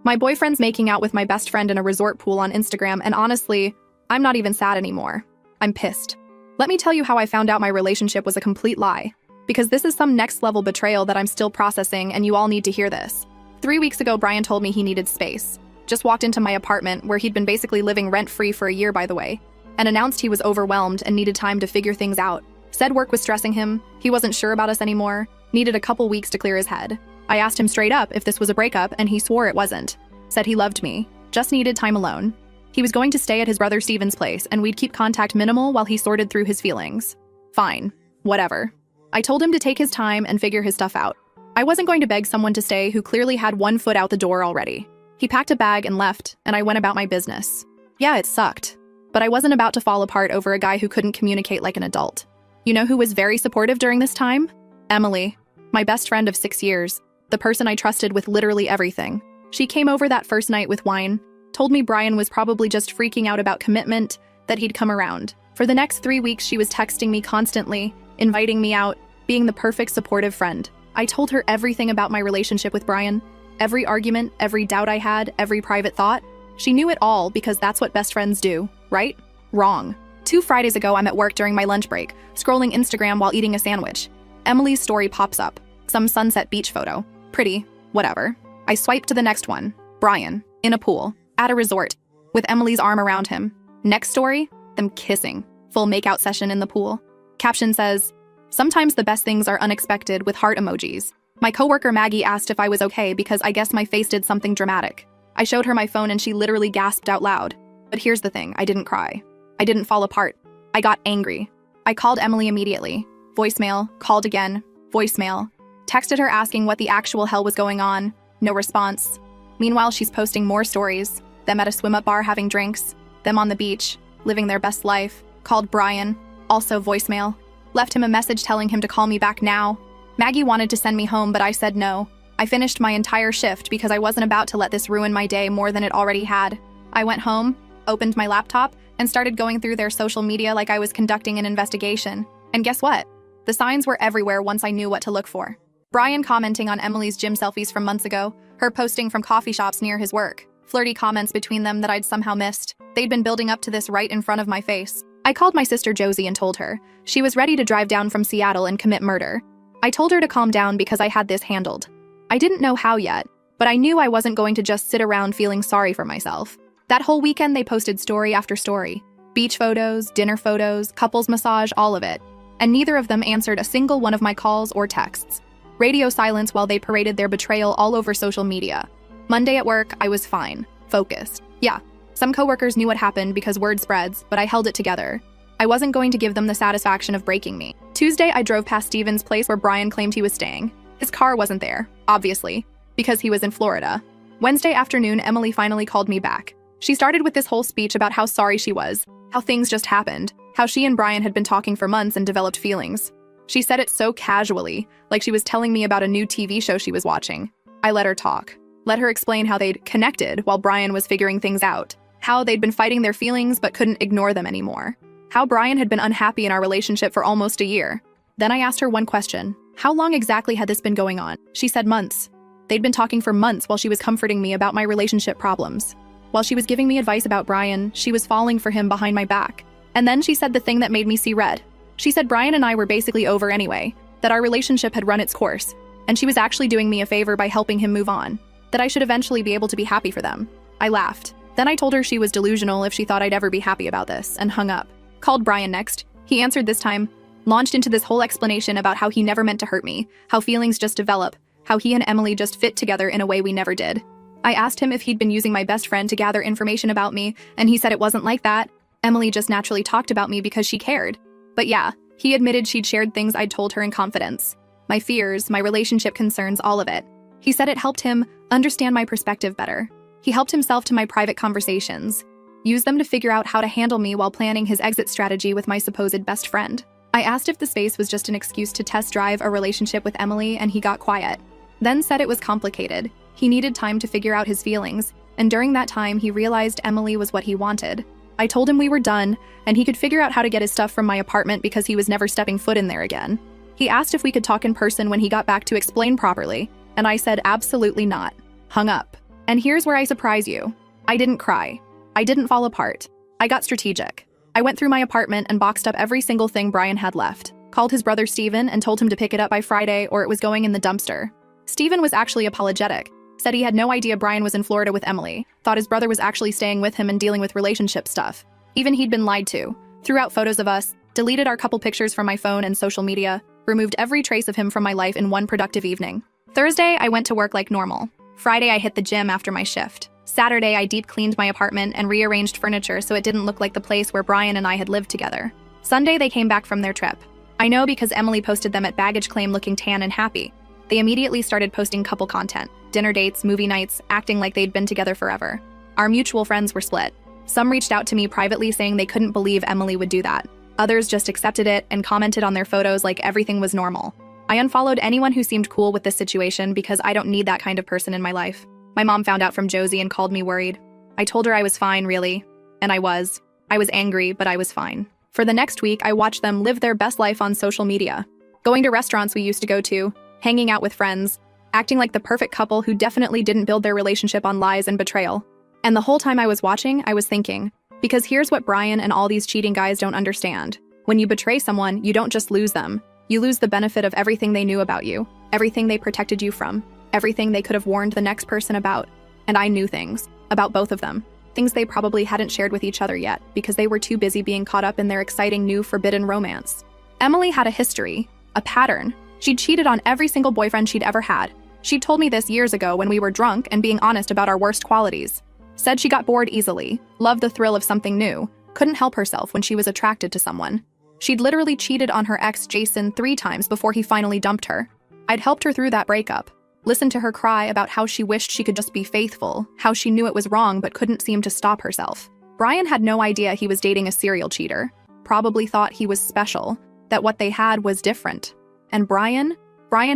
My boyfriend's making out with my best friend in a resort pool on Instagram, and honestly, I'm not even sad anymore. I'm pissed. Let me tell you how I found out my relationship was a complete lie. Because this is some next-level betrayal that I'm still processing, and you all need to hear this. 3 weeks ago, Brian told me he needed space. Just walked into my apartment, where he'd been basically living rent-free for a year, by the way, and announced he was overwhelmed and needed time to figure things out. Said work was stressing him, he wasn't sure about us anymore, needed a couple weeks to clear his head. I asked him straight up if this was a breakup, and he swore it wasn't. Said he loved me, just needed time alone. He was going to stay at his brother Steven's place, and we'd keep contact minimal while he sorted through his feelings. Fine. Whatever. I told him to take his time and figure his stuff out. I wasn't going to beg someone to stay who clearly had one foot out the door already. He packed a bag and left, and I went about my business. Yeah, it sucked. But I wasn't about to fall apart over a guy who couldn't communicate like an adult. You know who was very supportive during this time? Emily. My best friend of 6 years. The person I trusted with literally everything. She came over that first night with wine, told me Brian was probably just freaking out about commitment, that he'd come around. For the next 3 weeks, she was texting me constantly, inviting me out, being the perfect supportive friend. I told her everything about my relationship with Brian, every argument, every doubt I had, every private thought. She knew it all because that's what best friends do, right? Wrong. 2 Fridays ago, I'm at work during my lunch break, scrolling Instagram while eating a sandwich. Emily's story pops up. Some sunset beach photo. Pretty. Whatever. I swipe to the next one. Brian. In a pool. At a resort. With Emily's arm around him. Next story. Them kissing. Full makeout session in the pool. Caption says, "Sometimes the best things are unexpected," with heart emojis. My coworker Maggie asked if I was okay because I guess my face did something dramatic. I showed her my phone and she literally gasped out loud. But here's the thing, I didn't cry. I didn't fall apart. I got angry. I called Emily immediately. Voicemail, called again, voicemail. Texted her asking what the actual hell was going on. No response. Meanwhile, she's posting more stories. Them at a swim-up bar having drinks. Them on the beach, living their best life. Called Brian. Also voicemail. Left him a message telling him to call me back now. Maggie wanted to send me home, but I said no. I finished my entire shift because I wasn't about to let this ruin my day more than it already had. I went home, opened my laptop, and started going through their social media like I was conducting an investigation. And guess what? The signs were everywhere once I knew what to look for. Brian commenting on Emily's gym selfies from months ago, her posting from coffee shops near his work, flirty comments between them that I'd somehow missed. They'd been building up to this right in front of my face. I called my sister Josie and told her. She was ready to drive down from Seattle and commit murder. I told her to calm down because I had this handled. I didn't know how yet, but I knew I wasn't going to just sit around feeling sorry for myself. That whole weekend they posted story after story. Beach photos, dinner photos, couples massage, all of it. And neither of them answered a single one of my calls or texts. Radio silence while they paraded their betrayal all over social media. Monday at work, I was fine, focused. Yeah, some coworkers knew what happened because word spreads, but I held it together. I wasn't going to give them the satisfaction of breaking me. Tuesday, I drove past Steven's place where Brian claimed he was staying. His car wasn't there, obviously, because he was in Florida. Wednesday afternoon, Emily finally called me back. She started with this whole speech about how sorry she was, how things just happened, how she and Brian had been talking for months and developed feelings. She said it so casually, like she was telling me about a new TV show she was watching. I let her talk. Let her explain how they'd connected while Brian was figuring things out. How they'd been fighting their feelings but couldn't ignore them anymore. How Brian had been unhappy in our relationship for almost a year. Then I asked her one question. How long exactly had this been going on? She said months. They'd been talking for months while she was comforting me about my relationship problems. While she was giving me advice about Brian, she was falling for him behind my back. And then she said the thing that made me see red. She said Brian and I were basically over anyway, that our relationship had run its course, and she was actually doing me a favor by helping him move on, that I should eventually be able to be happy for them. I laughed. Then I told her she was delusional if she thought I'd ever be happy about this, and hung up. Called Brian next. He answered this time, launched into this whole explanation about how he never meant to hurt me, how feelings just develop, how he and Emily just fit together in a way we never did. I asked him if he'd been using my best friend to gather information about me, and he said it wasn't like that. Emily just naturally talked about me because she cared. But yeah, he admitted she'd shared things I'd told her in confidence. My fears, my relationship concerns, all of it. He said it helped him understand my perspective better. He helped himself to my private conversations, used them to figure out how to handle me while planning his exit strategy with my supposed best friend. I asked if the space was just an excuse to test drive a relationship with Emily, and he got quiet. Then said it was complicated. He needed time to figure out his feelings, and during that time he realized Emily was what he wanted. I told him we were done, and he could figure out how to get his stuff from my apartment because he was never stepping foot in there again. He asked if we could talk in person when he got back to explain properly, and I said absolutely not. Hung up. And here's where I surprise you. I didn't cry. I didn't fall apart. I got strategic. I went through my apartment and boxed up every single thing Brian had left, called his brother Steven and told him to pick it up by Friday or it was going in the dumpster. Steven was actually apologetic, said he had no idea Brian was in Florida with Emily, thought his brother was actually staying with him and dealing with relationship stuff. Even he'd been lied to, threw out photos of us, deleted our couple pictures from my phone and social media, removed every trace of him from my life in one productive evening. Thursday, I went to work like normal. Friday, I hit the gym after my shift. Saturday, I deep cleaned my apartment and rearranged furniture so it didn't look like the place where Brian and I had lived together. Sunday, they came back from their trip. I know because Emily posted them at baggage claim looking tan and happy. They immediately started posting couple content, dinner dates, movie nights, acting like they'd been together forever. Our mutual friends were split. Some reached out to me privately saying they couldn't believe Emily would do that. Others just accepted it and commented on their photos like everything was normal. I unfollowed anyone who seemed cool with this situation because I don't need that kind of person in my life. My mom found out from Josie and called me worried. I told her I was fine, really. And I was. I was angry, but I was fine. For the next week, I watched them live their best life on social media. Going to restaurants we used to go to, hanging out with friends, acting like the perfect couple who definitely didn't build their relationship on lies and betrayal. And the whole time I was watching, I was thinking, because here's what Brian and all these cheating guys don't understand. When you betray someone, you don't just lose them. You lose the benefit of everything they knew about you, everything they protected you from, everything they could have warned the next person about. And I knew things about both of them, things they probably hadn't shared with each other yet because they were too busy being caught up in their exciting new forbidden romance. Emily had a history, a pattern. She'd cheated on every single boyfriend she'd ever had. She'd told me this years ago when we were drunk and being honest about our worst qualities. Said she got bored easily, loved the thrill of something new, couldn't help herself when she was attracted to someone. She'd literally cheated on her ex Jason 3 times before he finally dumped her. I'd helped her through that breakup. Listened to her cry about how she wished she could just be faithful, how she knew it was wrong but couldn't seem to stop herself. Brian had no idea he was dating a serial cheater. Probably thought he was special, that what they had was different. And Brian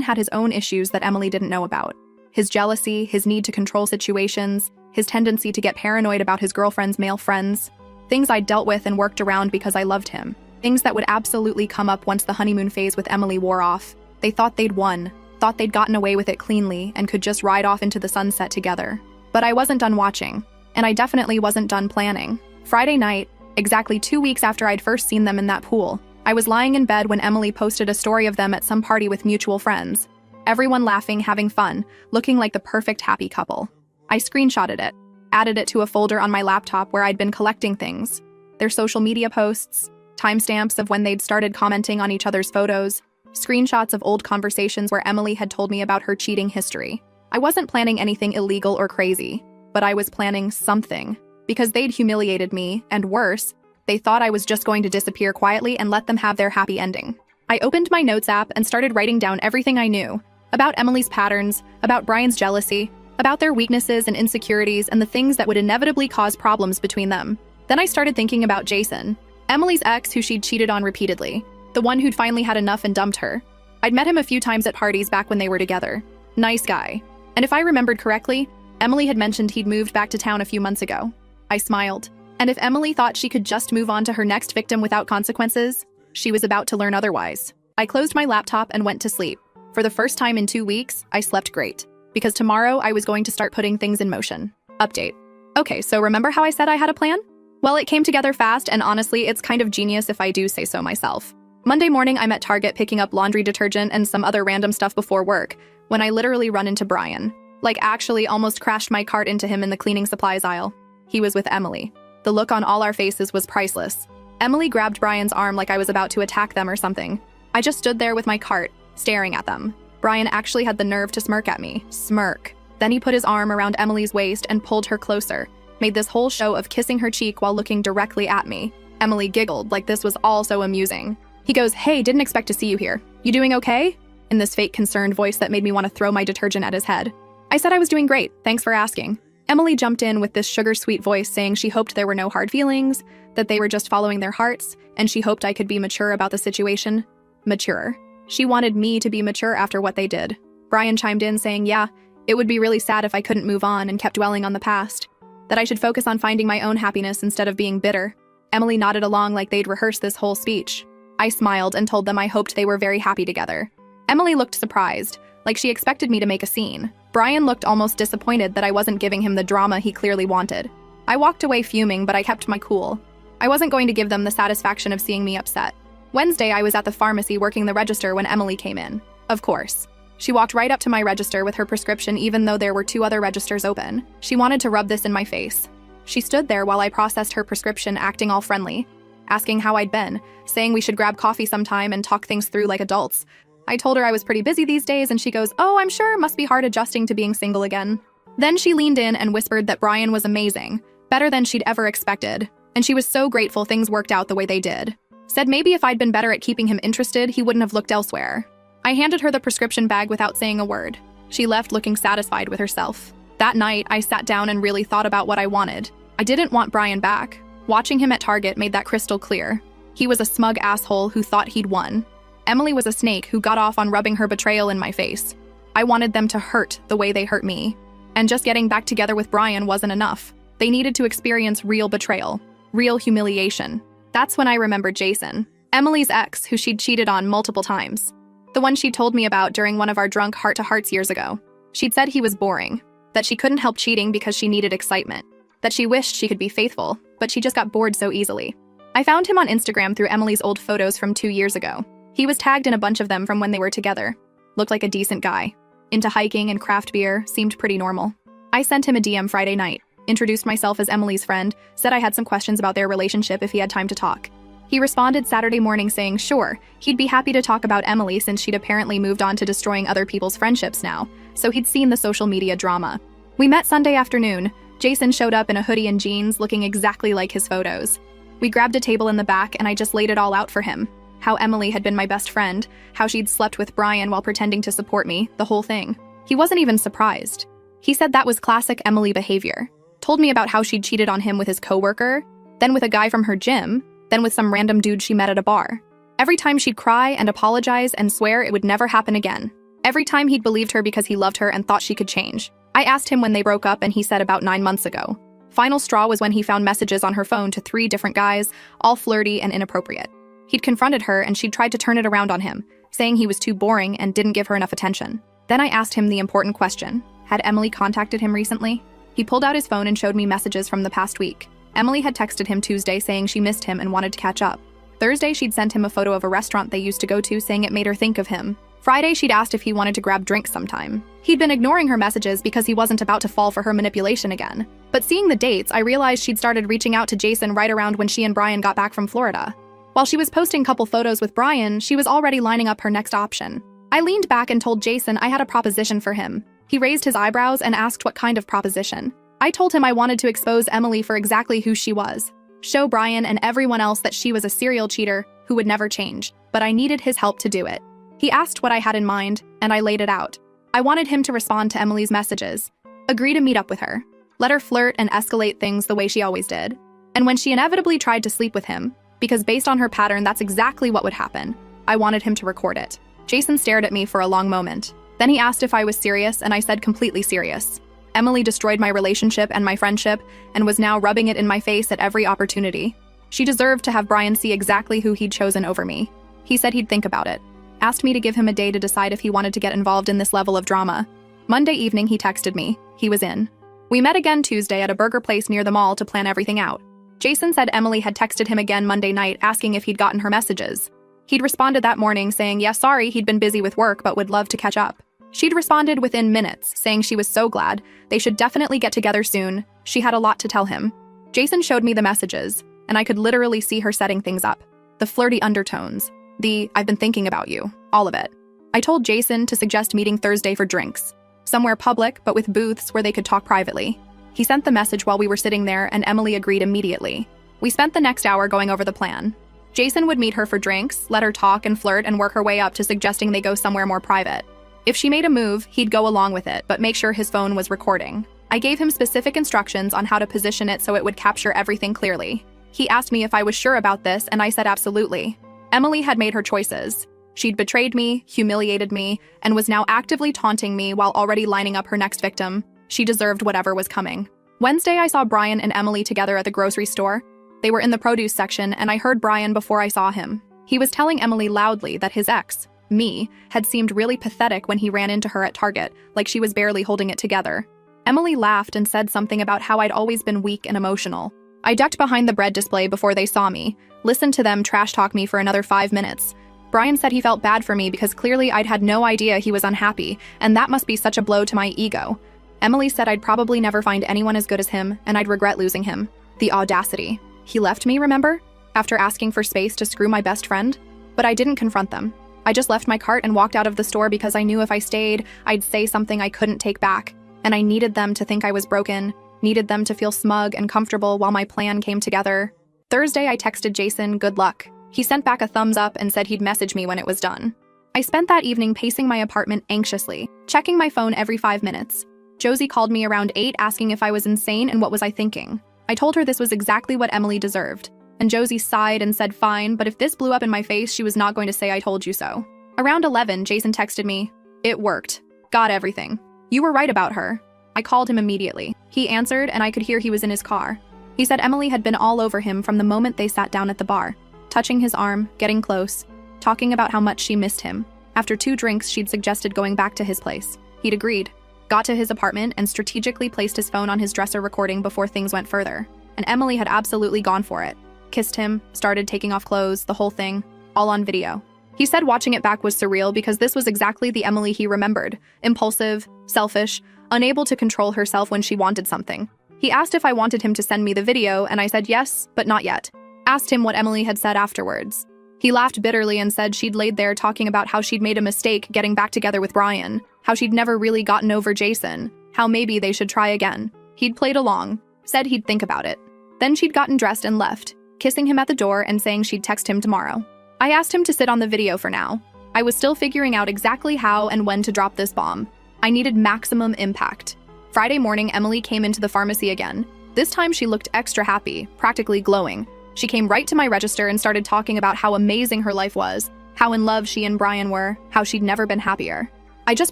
had his own issues that Emily didn't know about. His jealousy, his need to control situations, his tendency to get paranoid about his girlfriend's male friends. Things I dealt with and worked around because I loved him. Things that would absolutely come up once the honeymoon phase with Emily wore off. They thought they'd won, thought they'd gotten away with it cleanly and could just ride off into the sunset together. But I wasn't done watching, and I definitely wasn't done planning. Friday night, exactly 2 weeks after I'd first seen them in that pool, I was lying in bed when Emily posted a story of them at some party with mutual friends. Everyone laughing, having fun, looking like the perfect happy couple. I screenshotted it, added it to a folder on my laptop where I'd been collecting things. Their social media posts, timestamps of when they'd started commenting on each other's photos, screenshots of old conversations where Emily had told me about her cheating history. I wasn't planning anything illegal or crazy, but I was planning something. Because they'd humiliated me, and worse, they thought I was just going to disappear quietly and let them have their happy ending. I opened my notes app and started writing down everything I knew about Emily's patterns, about Brian's jealousy, about their weaknesses and insecurities and the things that would inevitably cause problems between them. Then I started thinking about Jason, Emily's ex who she'd cheated on repeatedly, the one who'd finally had enough and dumped her. I'd met him a few times at parties back when they were together. Nice guy. And if I remembered correctly, Emily had mentioned he'd moved back to town a few months ago. I smiled. And if Emily thought she could just move on to her next victim without consequences, she was about to learn otherwise. I closed my laptop and went to sleep. For the first time in 2 weeks, I slept great. Because tomorrow I was going to start putting things in motion. Update. Okay, so remember how I said I had a plan? Well, it came together fast, and honestly, it's kind of genius if I do say so myself. Monday morning, I'm at Target picking up laundry detergent and some other random stuff before work, when I literally run into Brian. Like, actually almost crashed my cart into him in the cleaning supplies aisle. He was with Emily. The look on all our faces was priceless. Emily grabbed Brian's arm like I was about to attack them or something. I just stood there with my cart, staring at them. Brian actually had the nerve to smirk at me. Smirk. Then he put his arm around Emily's waist and pulled her closer, made this whole show of kissing her cheek while looking directly at me. Emily giggled like this was all so amusing. He goes, "Hey, didn't expect to see you here. You doing okay?" In this fake concerned voice that made me want to throw my detergent at his head. I said I was doing great, thanks for asking. Emily jumped in with this sugar-sweet voice saying she hoped there were no hard feelings, that they were just following their hearts, and she hoped I could be mature about the situation. Mature. She wanted me to be mature after what they did. Brian chimed in saying, yeah, it would be really sad if I couldn't move on and kept dwelling on the past. That I should focus on finding my own happiness instead of being bitter. Emily nodded along like they'd rehearsed this whole speech. I smiled and told them I hoped they were very happy together. Emily looked surprised, like she expected me to make a scene. Brian looked almost disappointed that I wasn't giving him the drama he clearly wanted. I walked away fuming, but I kept my cool. I wasn't going to give them the satisfaction of seeing me upset. Wednesday, I was at the pharmacy working the register when Emily came in. Of course. She walked right up to my register with her prescription even though there were 2 other registers open. She wanted to rub this in my face. She stood there while I processed her prescription, acting all friendly, asking how I'd been, saying we should grab coffee sometime and talk things through like adults. I told her I was pretty busy these days and she goes, "Oh, I'm sure, must be hard adjusting to being single again." Then she leaned in and whispered that Brian was amazing, better than she'd ever expected, and she was so grateful things worked out the way they did. Said maybe if I'd been better at keeping him interested, he wouldn't have looked elsewhere. I handed her the prescription bag without saying a word. She left looking satisfied with herself. That night, I sat down and really thought about what I wanted. I didn't want Brian back. Watching him at Target made that crystal clear. He was a smug asshole who thought he'd won. Emily was a snake who got off on rubbing her betrayal in my face. I wanted them to hurt the way they hurt me. And just getting back together with Brian wasn't enough. They needed to experience real betrayal, real humiliation. That's when I remembered Jason, Emily's ex, who she'd cheated on multiple times. The one she told me about during one of our drunk heart-to-hearts years ago. She'd said he was boring, that she couldn't help cheating because she needed excitement, that she wished she could be faithful, but she just got bored so easily. I found him on Instagram through Emily's old photos from 2 years ago. He was tagged in a bunch of them from when they were together. Looked like a decent guy. Into hiking and craft beer, seemed pretty normal. I sent him a DM Friday night, introduced myself as Emily's friend, said I had some questions about their relationship if he had time to talk. He responded Saturday morning saying sure, he'd be happy to talk about Emily since she'd apparently moved on to destroying other people's friendships now, so he'd seen the social media drama. We met Sunday afternoon. Jason showed up in a hoodie and jeans, looking exactly like his photos. We grabbed a table in the back and I just laid it all out for him. How Emily had been my best friend, how she'd slept with Brian while pretending to support me, the whole thing. He wasn't even surprised. He said that was classic Emily behavior. Told me about how she'd cheated on him with his coworker, then with a guy from her gym, then with some random dude she met at a bar. Every time she'd cry and apologize and swear it would never happen again. Every time he'd believed her because he loved her and thought she could change. I asked him when they broke up and he said about 9 months ago. Final straw was when he found messages on her phone to 3 different guys, all flirty and inappropriate. He'd confronted her and she'd tried to turn it around on him, saying he was too boring and didn't give her enough attention. Then I asked him the important question. Had Emily contacted him recently? He pulled out his phone and showed me messages from the past week. Emily had texted him Tuesday saying she missed him and wanted to catch up. Thursday, she'd sent him a photo of a restaurant they used to go to saying it made her think of him. Friday, she'd asked if he wanted to grab drinks sometime. He'd been ignoring her messages because he wasn't about to fall for her manipulation again. But seeing the dates, I realized she'd started reaching out to Jason right around when she and Brian got back from Florida. While she was posting couple photos with Brian, she was already lining up her next option. I leaned back and told Jason I had a proposition for him. He raised his eyebrows and asked what kind of proposition. I told him I wanted to expose Emily for exactly who she was. Show Brian and everyone else that she was a serial cheater who would never change, but I needed his help to do it. He asked what I had in mind, and I laid it out. I wanted him to respond to Emily's messages, agree to meet up with her, let her flirt and escalate things the way she always did. And when she inevitably tried to sleep with him, because based on her pattern, that's exactly what would happen, I wanted him to record it. Jason stared at me for a long moment. Then he asked if I was serious, and I said completely serious. Emily destroyed my relationship and my friendship, and was now rubbing it in my face at every opportunity. She deserved to have Brian see exactly who he'd chosen over me. He said he'd think about it. Asked me to give him a day to decide if he wanted to get involved in this level of drama. Monday evening, he texted me. He was in. We met again Tuesday at a burger place near the mall to plan everything out. Jason said Emily had texted him again Monday night asking if he'd gotten her messages. He'd responded that morning saying, yeah, sorry, he'd been busy with work but would love to catch up. She'd responded within minutes, saying she was so glad, they should definitely get together soon, she had a lot to tell him. Jason showed me the messages, and I could literally see her setting things up. The flirty undertones, the I've been thinking about you, all of it. I told Jason to suggest meeting Thursday for drinks, somewhere public but with booths where they could talk privately. He sent the message while we were sitting there and Emily agreed immediately. We spent the next hour going over the plan. Jason would meet her for drinks, let her talk and flirt and work her way up to suggesting they go somewhere more private. If she made a move, he'd go along with it, but make sure his phone was recording. I gave him specific instructions on how to position it so it would capture everything clearly. He asked me if I was sure about this, and I said absolutely. Emily had made her choices. She'd betrayed me, humiliated me, and was now actively taunting me while already lining up her next victim. She deserved whatever was coming. Wednesday, I saw Brian and Emily together at the grocery store. They were in the produce section, and I heard Brian before I saw him. He was telling Emily loudly that his ex, me, had seemed really pathetic when he ran into her at Target, like she was barely holding it together. Emily laughed and said something about how I'd always been weak and emotional. I ducked behind the bread display before they saw me, listened to them trash talk me for another 5 minutes. Brian said he felt bad for me because clearly I'd had no idea he was unhappy, and that must be such a blow to my ego. Emily said I'd probably never find anyone as good as him, and I'd regret losing him. The audacity. He left me, remember? After asking for space to screw my best friend? But I didn't confront them. I just left my cart and walked out of the store because I knew if I stayed, I'd say something I couldn't take back. And I needed them to think I was broken, needed them to feel smug and comfortable while my plan came together. Thursday, I texted Jason, good luck. He sent back a thumbs up and said he'd message me when it was done. I spent that evening pacing my apartment anxiously, checking my phone every 5 minutes. Josie called me around 8 asking if I was insane and what was I thinking. I told her this was exactly what Emily deserved. And Josie sighed and said fine, but if this blew up in my face, she was not going to say I told you so. Around 11, Jason texted me, it worked. Got everything. You were right about her. I called him immediately. He answered, and I could hear he was in his car. He said Emily had been all over him from the moment they sat down at the bar, touching his arm, getting close, talking about how much she missed him. After 2 drinks, she'd suggested going back to his place. He'd agreed, got to his apartment, and strategically placed his phone on his dresser recording before things went further. And Emily had absolutely gone for it. Kissed him, started taking off clothes, the whole thing, all on video. He said watching it back was surreal because this was exactly the Emily he remembered. Impulsive, selfish, unable to control herself when she wanted something. He asked if I wanted him to send me the video, and I said yes, but not yet. Asked him what Emily had said afterwards. He laughed bitterly and said she'd laid there talking about how she'd made a mistake getting back together with Brian, how she'd never really gotten over Jason, how maybe they should try again. He'd played along, said he'd think about it. Then she'd gotten dressed and left, kissing him at the door and saying she'd text him tomorrow. I asked him to sit on the video for now. I was still figuring out exactly how and when to drop this bomb. I needed maximum impact. Friday morning, Emily came into the pharmacy again. This time she looked extra happy, practically glowing. She came right to my register and started talking about how amazing her life was, how in love she and Brian were, how she'd never been happier. I just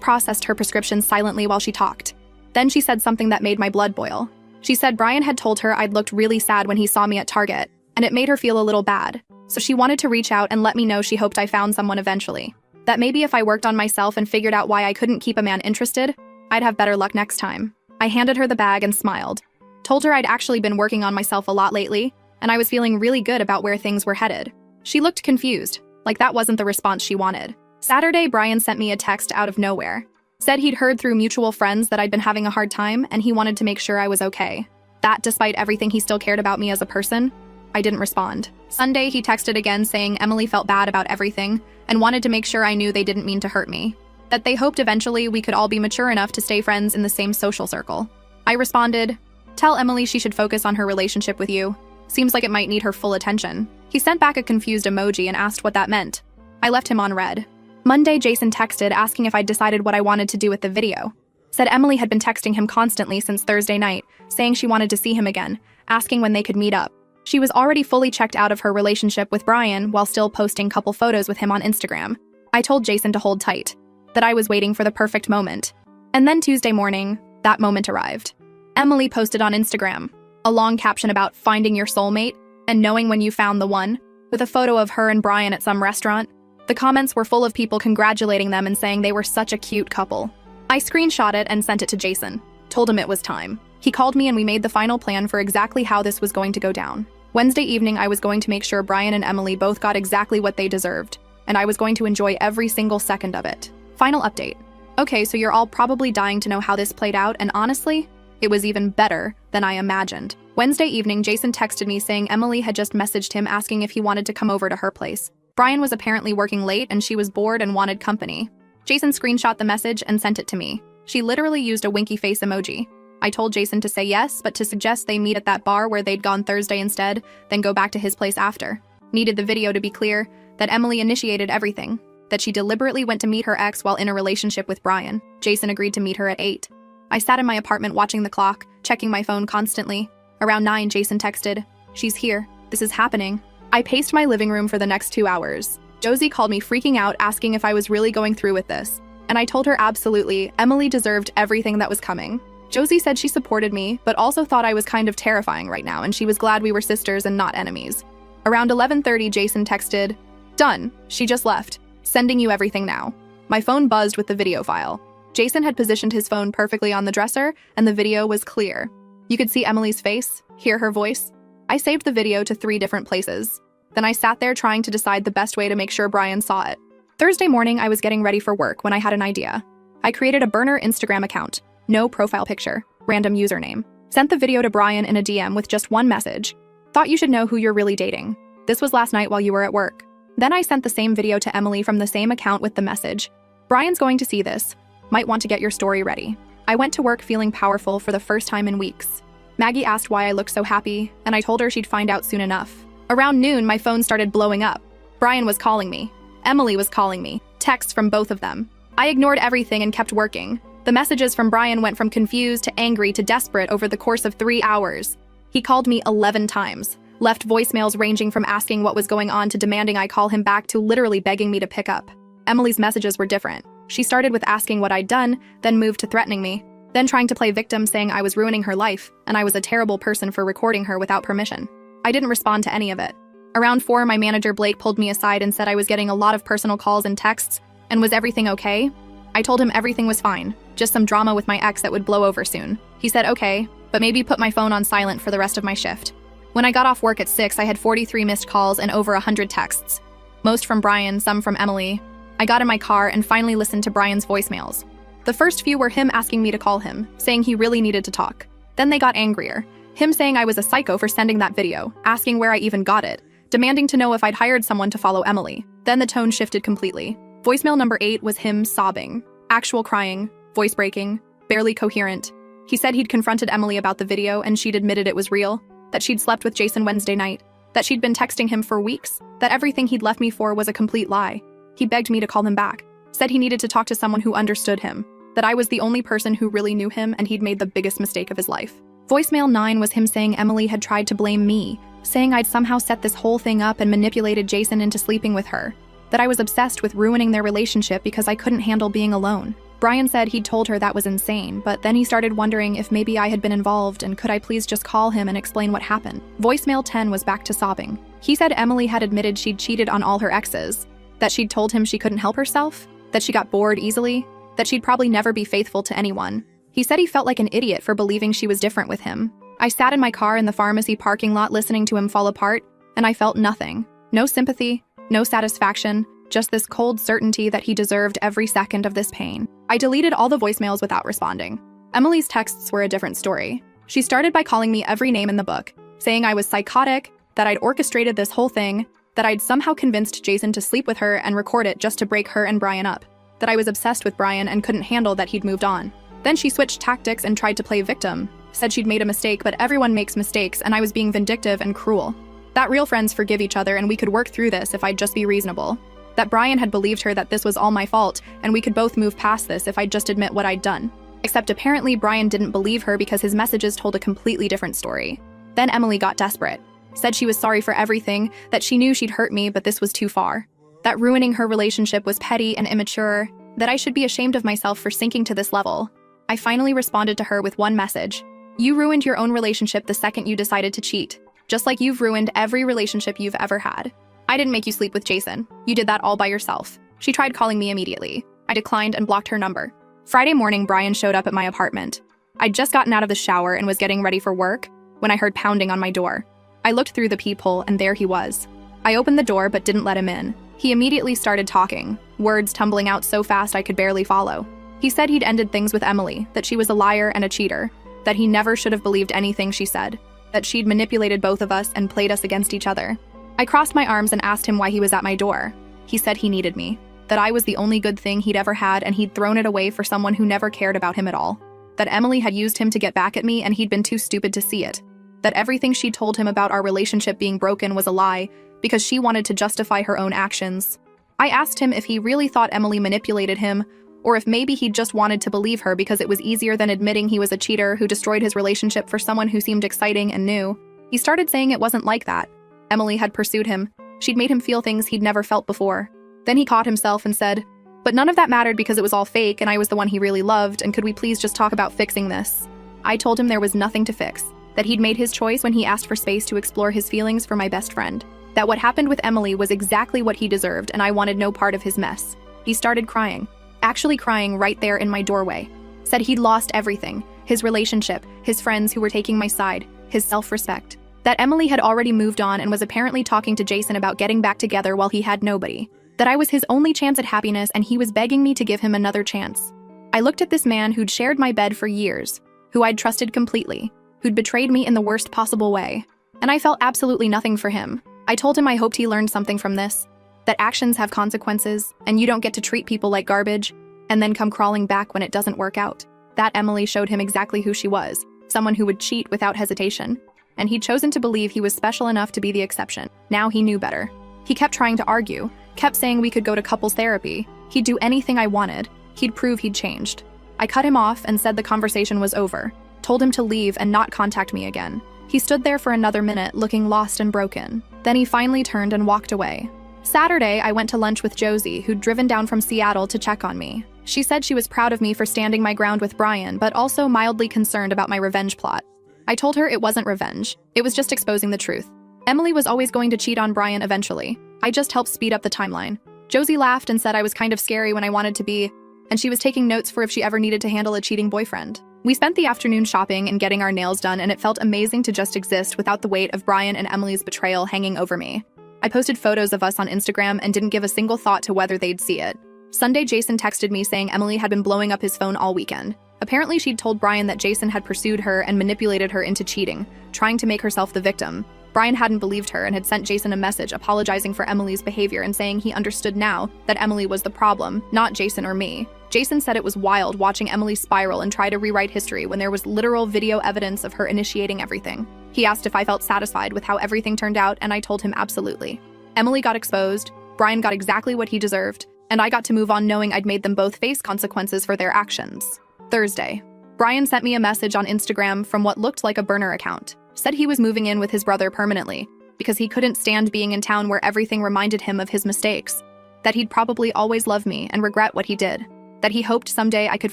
processed her prescription silently while she talked. Then she said something that made my blood boil. She said Brian had told her I'd looked really sad when he saw me at Target, and it made her feel a little bad. So she wanted to reach out and let me know she hoped I found someone eventually. That maybe if I worked on myself and figured out why I couldn't keep a man interested, I'd have better luck next time. I handed her the bag and smiled. Told her I'd actually been working on myself a lot lately, and I was feeling really good about where things were headed. She looked confused, like that wasn't the response she wanted. Saturday, Brian sent me a text out of nowhere. Said he'd heard through mutual friends that I'd been having a hard time and he wanted to make sure I was okay. That, despite everything, he still cared about me as a person. I didn't respond. Sunday, he texted again saying Emily felt bad about everything and wanted to make sure I knew they didn't mean to hurt me. That they hoped eventually we could all be mature enough to stay friends in the same social circle. I responded, tell Emily she should focus on her relationship with you. Seems like it might need her full attention. He sent back a confused emoji and asked what that meant. I left him on read. Monday, Jason texted asking if I'd decided what I wanted to do with the video. Said Emily had been texting him constantly since Thursday night, saying she wanted to see him again, asking when they could meet up. She was already fully checked out of her relationship with Brian while still posting couple photos with him on Instagram. I told Jason to hold tight, that I was waiting for the perfect moment. And then Tuesday morning, that moment arrived. Emily posted on Instagram a long caption about finding your soulmate and knowing when you found the one, with a photo of her and Brian at some restaurant. The comments were full of people congratulating them and saying they were such a cute couple. I screenshot it and sent it to Jason, told him it was time. He called me and we made the final plan for exactly how this was going to go down. Wednesday evening, I was going to make sure Brian and Emily both got exactly what they deserved, and I was going to enjoy every single second of it. Final update. Okay, so you're all probably dying to know how this played out, and honestly, it was even better than I imagined. Wednesday evening, Jason texted me saying Emily had just messaged him asking if he wanted to come over to her place. Brian was apparently working late and she was bored and wanted company. Jason screenshot the message and sent it to me. She literally used a winky face emoji. I told Jason to say yes, but to suggest they meet at that bar where they'd gone Thursday instead, then go back to his place after. Needed the video to be clear that Emily initiated everything, that she deliberately went to meet her ex while in a relationship with Brian. Jason agreed to meet her at 8. I sat in my apartment watching the clock, checking my phone constantly. Around 9, Jason texted, "She's here. This is happening." I paced my living room for the next 2 hours. Josie called me freaking out, asking if I was really going through with this. And I told her absolutely, Emily deserved everything that was coming. Josie said she supported me, but also thought I was kind of terrifying right now, and she was glad we were sisters and not enemies. Around 11:30, Jason texted, "Done. She just left. Sending you everything now. My phone buzzed with the video file. Jason had positioned his phone perfectly on the dresser, and the video was clear. You could see Emily's face, hear her voice. I saved the video to 3 different places. Then I sat there trying to decide the best way to make sure Brian saw it. Thursday morning, I was getting ready for work when I had an idea. I created a burner Instagram account. No profile picture. Random username. Sent the video to Brian in a DM with just one message. Thought you should know who you're really dating. This was last night while you were at work. Then I sent the same video to Emily from the same account with the message. Brian's going to see this. Might want to get your story ready. I went to work feeling powerful for the first time in weeks. Maggie asked why I looked so happy, and I told her she'd find out soon enough. Around noon, my phone started blowing up. Brian was calling me. Emily was calling me. Texts from both of them. I ignored everything and kept working. The messages from Brian went from confused to angry to desperate over the course of 3 hours. He called me 11 times. Left voicemails ranging from asking what was going on to demanding I call him back to literally begging me to pick up. Emily's messages were different. She started with asking what I'd done, then moved to threatening me, then trying to play victim, saying I was ruining her life and I was a terrible person for recording her without permission. I didn't respond to any of it. Around 4, my manager Blake pulled me aside and said I was getting a lot of personal calls and texts, and was everything okay? I told him everything was fine, just some drama with my ex that would blow over soon. He said okay, but maybe put my phone on silent for the rest of my shift. When I got off work at 6, I had 43 missed calls and over 100 texts. Most from Brian, some from Emily. I got in my car and finally listened to Brian's voicemails. The first few were him asking me to call him, saying he really needed to talk. Then they got angrier. Him saying I was a psycho for sending that video, asking where I even got it, demanding to know if I'd hired someone to follow Emily. Then the tone shifted completely. Voicemail number 8 was him sobbing, actual crying, voice breaking, barely coherent. He said he'd confronted Emily about the video and she'd admitted it was real, that she'd slept with Jason Wednesday night, that she'd been texting him for weeks, that everything he'd left me for was a complete lie. He begged me to call him back, said he needed to talk to someone who understood him, that I was the only person who really knew him and he'd made the biggest mistake of his life. Voicemail 9 was him saying Emily had tried to blame me, saying I'd somehow set this whole thing up and manipulated Jason into sleeping with her, that I was obsessed with ruining their relationship because I couldn't handle being alone. Brian said he'd told her that was insane, but then he started wondering if maybe I had been involved and could I please just call him and explain what happened. Voicemail 10 was back to sobbing. He said Emily had admitted she'd cheated on all her exes, that she'd told him she couldn't help herself, that she got bored easily, that she'd probably never be faithful to anyone. He said he felt like an idiot for believing she was different with him. I sat in my car in the pharmacy parking lot listening to him fall apart, and I felt nothing. No sympathy, no satisfaction, just this cold certainty that he deserved every second of this pain. I deleted all the voicemails without responding. Emily's texts were a different story. She started by calling me every name in the book, saying I was psychotic, that I'd orchestrated this whole thing, that I'd somehow convinced Jason to sleep with her and record it just to break her and Brian up, that I was obsessed with Brian and couldn't handle that he'd moved on. Then she switched tactics and tried to play victim, said she'd made a mistake, but everyone makes mistakes and I was being vindictive and cruel. That real friends forgive each other and we could work through this if I'd just be reasonable. That Brian had believed her that this was all my fault and we could both move past this if I'd just admit what I'd done. Except apparently Brian didn't believe her because his messages told a completely different story. Then Emily got desperate. Said she was sorry for everything, that she knew she'd hurt me but this was too far. That ruining her relationship was petty and immature, that I should be ashamed of myself for sinking to this level. I finally responded to her with one message. You ruined your own relationship the second you decided to cheat, just like you've ruined every relationship you've ever had. I didn't make you sleep with Jason. You did that all by yourself. She tried calling me immediately. I declined and blocked her number. Friday morning, Brian showed up at my apartment. I'd just gotten out of the shower and was getting ready for work when I heard pounding on my door. I looked through the peephole and there he was. I opened the door but didn't let him in. He immediately started talking, words tumbling out so fast I could barely follow. He said he'd ended things with Emily, that she was a liar and a cheater, that he never should have believed anything she said, that she'd manipulated both of us and played us against each other. I crossed my arms and asked him why he was at my door. He said he needed me, that I was the only good thing he'd ever had and he'd thrown it away for someone who never cared about him at all, that Emily had used him to get back at me and he'd been too stupid to see it, that everything she told him about our relationship being broken was a lie because she wanted to justify her own actions. I asked him if he really thought Emily manipulated him, or if maybe he just wanted to believe her because it was easier than admitting he was a cheater who destroyed his relationship for someone who seemed exciting and new. He started saying it wasn't like that. Emily had pursued him. She'd made him feel things he'd never felt before. Then he caught himself and said, but none of that mattered because it was all fake and I was the one he really loved, and could we please just talk about fixing this? I told him there was nothing to fix, that he'd made his choice when he asked for space to explore his feelings for my best friend. that what happened with Emily was exactly what he deserved and I wanted no part of his mess. He started crying, actually crying right there in my doorway. Said he'd lost everything, his relationship, his friends who were taking my side, his self-respect. That Emily had already moved on and was apparently talking to Jason about getting back together while he had nobody. That I was his only chance at happiness and he was begging me to give him another chance. I looked at this man who'd shared my bed for years, who I'd trusted completely, who'd betrayed me in the worst possible way, and I felt absolutely nothing for him. I told him I hoped he learned something from this, that actions have consequences, and you don't get to treat people like garbage, and then come crawling back when it doesn't work out. That Emily showed him exactly who she was, someone who would cheat without hesitation, and he'd chosen to believe he was special enough to be the exception. Now he knew better. He kept trying to argue, kept saying we could go to couples therapy. He'd do anything I wanted. He'd prove he'd changed. I cut him off and said the conversation was over, told him to leave and not contact me again. He stood there for another minute, looking lost and broken. Then he finally turned and walked away. Saturday, I went to lunch with Josie, who'd driven down from Seattle to check on me. She said she was proud of me for standing my ground with Brian, but also mildly concerned about my revenge plot. I told her it wasn't revenge. It was just exposing the truth. Emily was always going to cheat on Brian eventually. I just helped speed up the timeline. Josie laughed and said I was kind of scary when I wanted to be, and she was taking notes for if she ever needed to handle a cheating boyfriend. We spent the afternoon shopping and getting our nails done, and it felt amazing to just exist without the weight of Brian and Emily's betrayal hanging over me. I posted photos of us on Instagram and didn't give a single thought to whether they'd see it. Sunday, Jason texted me saying Emily had been blowing up his phone all weekend. Apparently, she'd told Brian that Jason had pursued her and manipulated her into cheating, trying to make herself the victim. Brian hadn't believed her and had sent Jason a message apologizing for Emily's behavior and saying he understood now that Emily was the problem, not Jason or me. Jason said it was wild watching Emily spiral and try to rewrite history when there was literal video evidence of her initiating everything. He asked if I felt satisfied with how everything turned out, and I told him absolutely. Emily got exposed, Brian got exactly what he deserved, and I got to move on knowing I'd made them both face consequences for their actions. Thursday, Brian sent me a message on Instagram from what looked like a burner account. Said he was moving in with his brother permanently because he couldn't stand being in town where everything reminded him of his mistakes. That he'd probably always love me and regret what he did. That he hoped someday I could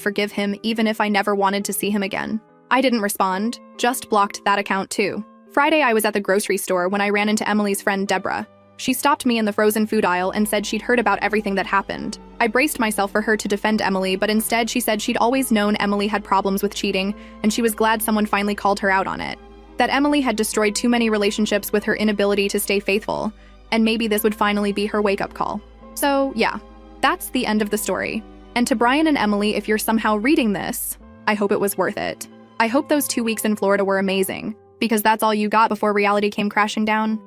forgive him even if I never wanted to see him again. I didn't respond, just blocked that account too. Friday, I was at the grocery store when I ran into Emily's friend Deborah. She stopped me in the frozen food aisle and said she'd heard about everything that happened. I braced myself for her to defend Emily, but instead she said she'd always known Emily had problems with cheating, and she was glad someone finally called her out on it. That Emily had destroyed too many relationships with her inability to stay faithful, and maybe this would finally be her wake-up call. So, yeah, that's the end of the story. And to Brian and Emily, if you're somehow reading this, I hope it was worth it. I hope those 2 weeks in Florida were amazing, because that's all you got before reality came crashing down.